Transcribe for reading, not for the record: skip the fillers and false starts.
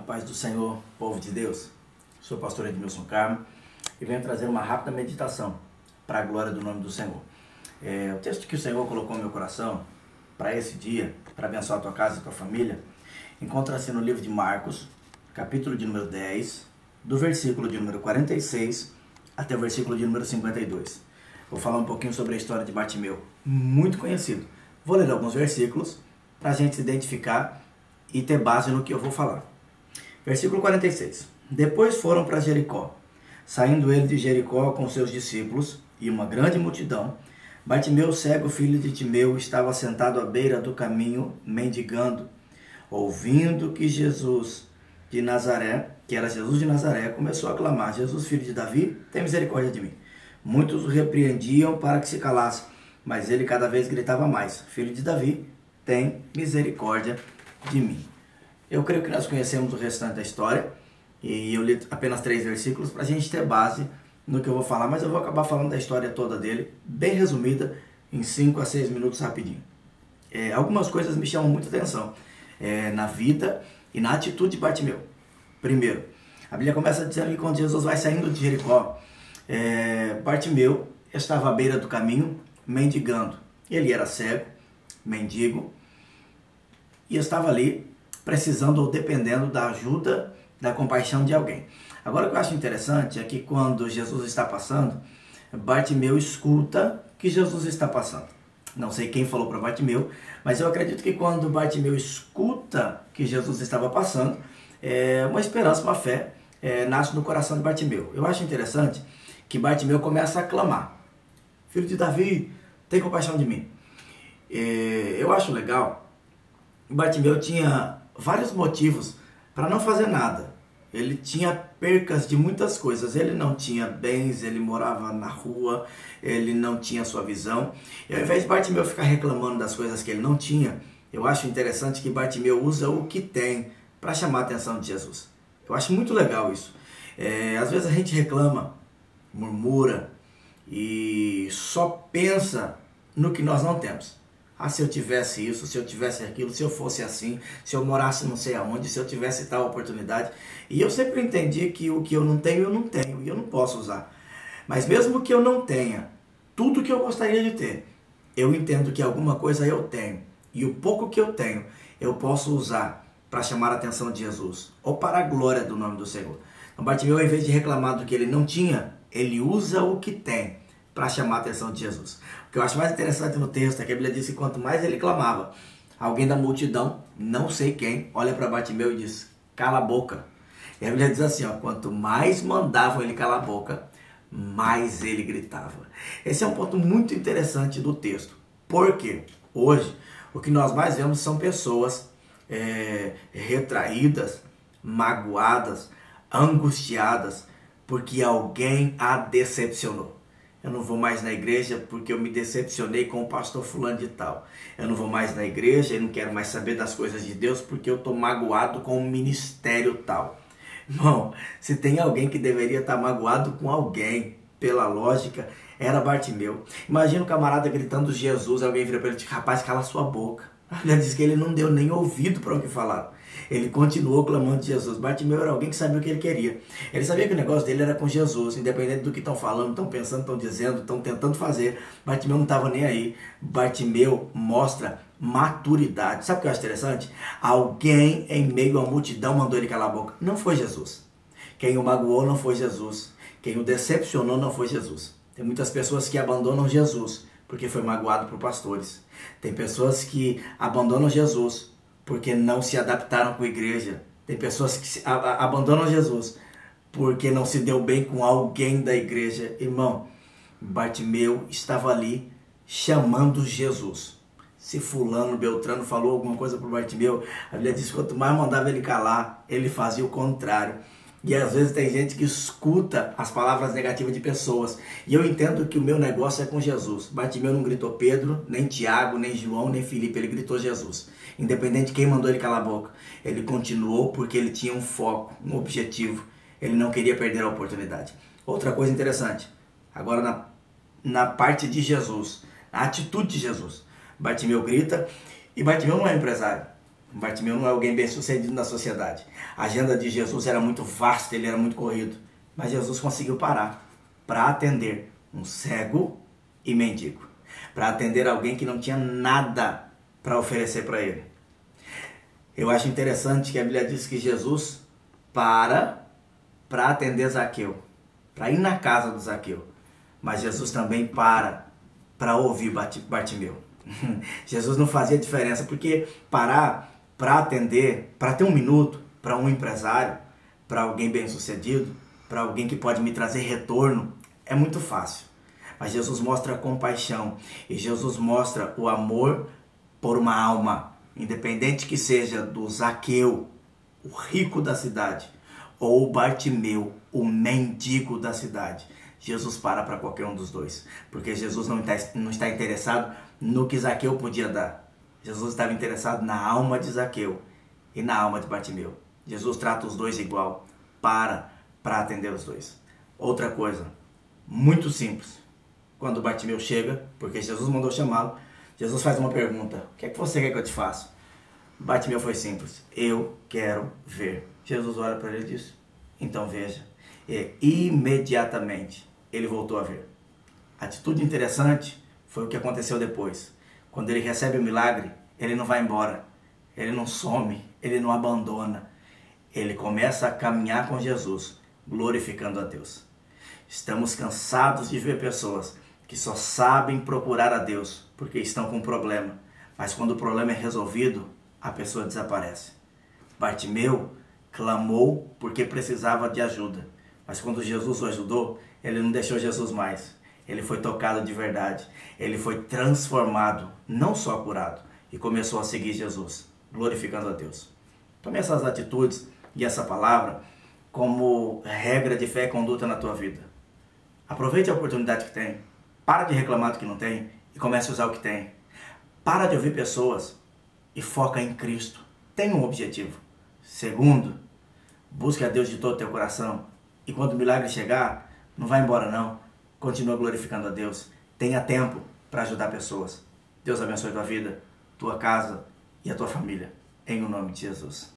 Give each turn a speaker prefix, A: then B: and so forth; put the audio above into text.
A: paz do Senhor, povo de Deus. Sou o pastor Edmilson Carmo e venho trazer uma rápida meditação para a glória do nome do Senhor. O texto que o Senhor colocou no meu coração para esse dia, para abençoar a tua casa e a tua família, encontra-se no livro de Marcos, capítulo de número 10, do versículo de número 46 até o versículo de número 52. Vou falar um pouquinho sobre a história de Bartimeu, muito conhecido. Vou ler alguns versículos para a gente se identificar e ter base no que eu vou falar. Versículo 46. Depois foram para Jericó. Saindo ele de Jericó com seus discípulos e uma grande multidão, Bartimeu, cego, filho de Timeu, estava sentado à beira do caminho, mendigando. Ouvindo que Jesus de Nazaré, que era Jesus de Nazaré, começou a clamar: Jesus, filho de Davi, tem misericórdia de mim. Muitos o repreendiam para que se calasse, mas ele cada vez gritava mais: Filho de Davi, tem misericórdia de mim. Eu creio que nós conhecemos o restante da história e eu li apenas 3 versículos para a gente ter base no que eu vou falar, mas eu vou acabar falando da história toda dele, bem resumida, em 5 a 6 minutos rapidinho. Algumas coisas me chamam muita atenção na vida e na atitude de Bartimeu. Primeiro, a Bíblia começa dizendo que quando Jesus vai saindo de Jericó, Bartimeu estava à beira do caminho, mendigando. Ele era cego, mendigo, e estava ali precisando ou dependendo da ajuda, da compaixão de alguém. Agora, o que eu acho interessante é que quando Jesus está passando, Bartimeu escuta que Jesus está passando. Não sei quem falou para Bartimeu, mas eu acredito que quando Bartimeu escuta que Jesus estava passando, uma esperança, uma fé nasce no coração de Bartimeu. Eu acho interessante que Bartimeu começa a clamar: Filho de Davi, tem compaixão de mim. Eu acho legal. Bartimeu tinha vários motivos para não fazer nada. Ele tinha percas de muitas coisas. Ele não tinha bens, ele morava na rua, ele não tinha sua visão. E ao invés de Bartimeu ficar reclamando das coisas que ele não tinha, eu acho interessante que Bartimeu usa o que tem para chamar a atenção de Jesus. Eu acho muito legal isso. Às vezes a gente reclama, murmura e só pensa no que nós não temos. Ah, se eu tivesse isso, se eu tivesse aquilo, se eu fosse assim, se eu morasse não sei aonde, se eu tivesse tal oportunidade. E eu sempre entendi que o que eu não tenho e eu não posso usar. Mas mesmo que eu não tenha tudo que eu gostaria de ter, eu entendo que alguma coisa eu tenho. E o pouco que eu tenho, eu posso usar para chamar a atenção de Jesus, ou para a glória do nome do Senhor. Então Bartimeu, ao invés de reclamar do que ele não tinha, ele usa o que tem para chamar a atenção de Jesus. O que eu acho mais interessante no texto é que a Bíblia diz que quanto mais ele clamava, alguém da multidão, não sei quem, olha para Bartimeu e diz: cala a boca. E a Bíblia diz assim, quanto mais mandavam ele calar a boca, mais ele gritava. Esse é um ponto muito interessante do texto. Porque hoje o que nós mais vemos são pessoas retraídas, magoadas, angustiadas, porque alguém a decepcionou. Eu não vou mais na igreja porque eu me decepcionei com o pastor fulano de tal. Eu não vou mais na igreja e não quero mais saber das coisas de Deus porque eu estou magoado com o ministério tal. Irmão, se tem alguém que deveria estar magoado com alguém, pela lógica, era Bartimeu. Imagina o camarada gritando Jesus, alguém vira para ele: rapaz, cala sua boca. Ele diz que ele não deu nem ouvido para o que falaram. Ele continuou clamando de Jesus. Bartimeu era alguém que sabia o que ele queria. Ele sabia que o negócio dele era com Jesus, independente do que estão falando, estão pensando, estão dizendo, estão tentando fazer. Bartimeu não estava nem aí. Bartimeu mostra maturidade. Sabe o que eu acho interessante? Alguém em meio à multidão mandou ele calar a boca. Não foi Jesus. Quem o magoou não foi Jesus. Quem o decepcionou não foi Jesus. Tem muitas pessoas que abandonam Jesus porque foi magoado por pastores. Tem pessoas que abandonam Jesus porque não se adaptaram com a igreja. Tem pessoas que abandonam Jesus porque não se deu bem com alguém da igreja. Irmão, Bartimeu estava ali chamando Jesus. Se fulano, Beltrano falou alguma coisa para Bartimeu, a Bíblia diz que quanto mais mandava ele calar, ele fazia o contrário. E às vezes tem gente que escuta as palavras negativas de pessoas. E eu entendo que o meu negócio é com Jesus. Bartimeu não gritou Pedro, nem Tiago, nem João, nem Filipe. Ele gritou Jesus. Independente de quem mandou ele calar a boca. Ele continuou porque ele tinha um foco, um objetivo. Ele não queria perder a oportunidade. Outra coisa interessante. Agora na parte de Jesus. Na atitude de Jesus. Bartimeu grita. E Bartimeu não é empresário. Bartimeu não é alguém bem sucedido na sociedade. A agenda de Jesus era muito vasta, ele era muito corrido. Mas Jesus conseguiu parar para atender um cego e mendigo. Para atender alguém que não tinha nada para oferecer para ele. Eu acho interessante que a Bíblia diz que Jesus para atender Zaqueu, para ir na casa do Zaqueu. Mas Jesus também para ouvir Bartimeu. Jesus não fazia diferença, porque parar para atender, para ter um minuto, para um empresário, para alguém bem sucedido, para alguém que pode me trazer retorno, é muito fácil. Mas Jesus mostra compaixão e Jesus mostra o amor por uma alma, independente que seja do Zaqueu, o rico da cidade, ou o Bartimeu, o mendigo da cidade. Jesus para qualquer um dos dois, porque Jesus não está interessado no que Zaqueu podia dar. Jesus estava interessado na alma de Zaqueu e na alma de Bartimeu. Jesus trata os dois igual, para atender os dois. Outra coisa, muito simples. Quando Bartimeu chega, porque Jesus mandou chamá-lo, Jesus faz uma pergunta: o que é que você quer que eu te faça? Bartimeu foi simples: eu quero ver. Jesus olha para ele e diz: então veja. E imediatamente ele voltou a ver. Atitude interessante foi o que aconteceu depois. Quando ele recebe o milagre, ele não vai embora, ele não some, ele não abandona. Ele começa a caminhar com Jesus, glorificando a Deus. Estamos cansados de ver pessoas que só sabem procurar a Deus porque estão com um problema, mas quando o problema é resolvido, a pessoa desaparece. Bartimeu clamou porque precisava de ajuda, mas quando Jesus o ajudou, ele não deixou Jesus mais. Ele foi tocado de verdade, ele foi transformado, não só curado, e começou a seguir Jesus, glorificando a Deus. Tome essas atitudes e essa palavra como regra de fé e conduta na tua vida. Aproveite a oportunidade que tem, para de reclamar do que não tem e comece a usar o que tem. Para de ouvir pessoas e foca em Cristo. Tenha um objetivo. Segundo, busque a Deus de todo o teu coração e quando o milagre chegar, não vai embora não. Continua glorificando a Deus. Tenha tempo para ajudar pessoas. Deus abençoe tua vida, tua casa e a tua família. Em o nome de Jesus.